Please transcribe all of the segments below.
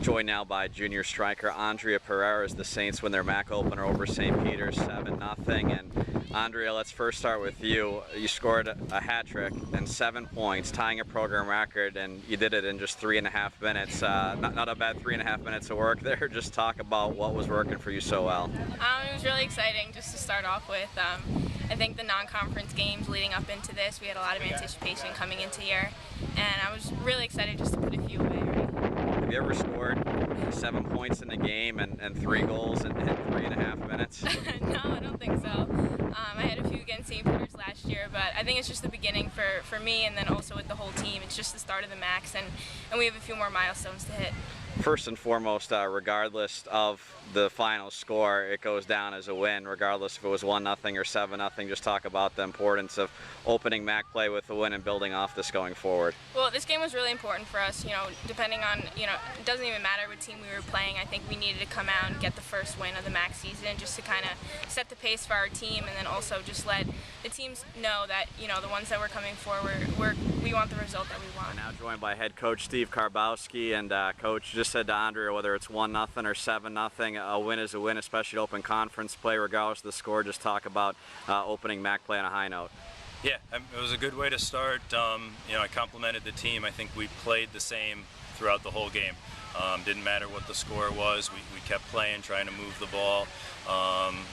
Joined now by junior striker Andrea Pereira as the Saints win their MAC opener over St. Peter's 7-0. And Andrea, let's first start with you. You scored a hat trick and 7 points, tying a program record, and you did it in just 3.5 minutes. Not a bad 3.5 minutes of work there. Just talk about what was working for you so well. It was really exciting just to start off with. I think the non-conference games leading up into this, we had a lot of anticipation coming into here, and I was really excited just to put a few away already. Have you ever scored 7 points in a game and 3 goals in 3.5 minutes? No, I don't think so. I had a few against St. Peter's last year, but I think it's just the beginning for me, and then also with the whole team. It's just the start of the MACs, and we have a few more milestones to hit. First and foremost, regardless of the final score, it goes down as a win, regardless if it was 1-0 or 7-0. Just talk about the importance of opening MAC play with a win and building off this going forward. Well, this game was really important for us. Depending on, it doesn't even matter what team we were playing. I think we needed to come out and get the first win of the MAC season just to kind of set the pace for our team, and then also just let the teams know that, the ones that we're coming for, we want the result that we want. We're now joined by head coach Steve Karbowski, and coach just said to Andrea, whether it's 1-0 or 7-0, a win is a win, especially to open conference play, regardless of the score. Just talk about opening MAC play on a high note. Yeah, it was a good way to start. I complimented the team. I think we played the same throughout the whole game. Didn't matter what the score was. We kept playing, trying to move the ball.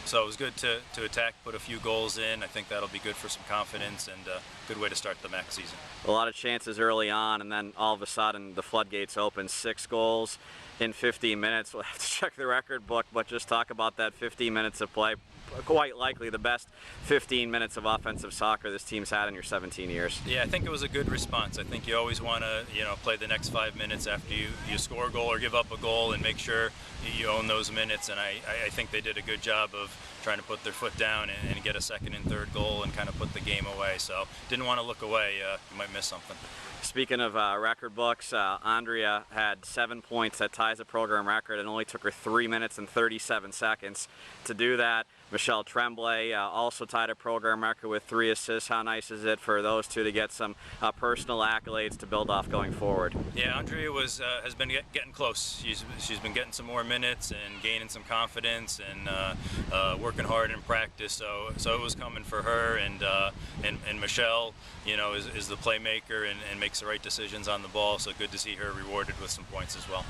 So it was good to attack, put a few goals in. I think that'll be good for some confidence and a good way to start the MAC season. A lot of chances early on, and then all of a sudden the floodgates open. 6 goals in 15 minutes. We'll have to check the record book, but just talk about that 15 minutes of play. Quite likely the best 15 minutes of offensive soccer this team's had in your 17 years. Yeah, I think it was a good response. I think you always want to, play the next 5 minutes after you score a goal or give up a goal and make sure you own those minutes. And I think they did a good job of trying to put their foot down and get a second and third goal and kind of put the game away. So didn't want to look away. You might miss something. Speaking of record books, Andrea had 7 points. That ties a program record. It only took her 3 minutes and 37 seconds to do that. Michelle Tremblay also tied a program record with 3 assists. How nice is it for those two to get some personal accolades to build off going forward? Yeah, Andrea has been getting close. She's been getting some more minutes and gaining some confidence and working hard in practice. So it was coming for her, and Michelle, is the playmaker and makes the right decisions on the ball. So good to see her rewarded with some points as well.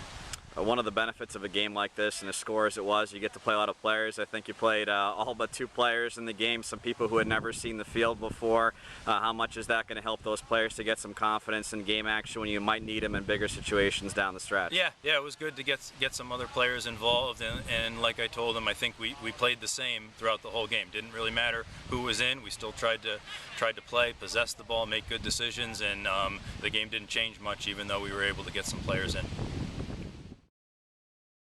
One of the benefits of a game like this, and as score as it was, you get to play a lot of players. I think you played all but 2 players in the game, some people who had never seen the field before. How much is that going to help those players to get some confidence in game action when you might need them in bigger situations down the stretch? Yeah, it was good to get some other players involved, and like I told them, I think we played the same throughout the whole game. Didn't really matter who was in. We still tried to play, possess the ball, make good decisions, and the game didn't change much, even though we were able to get some players in.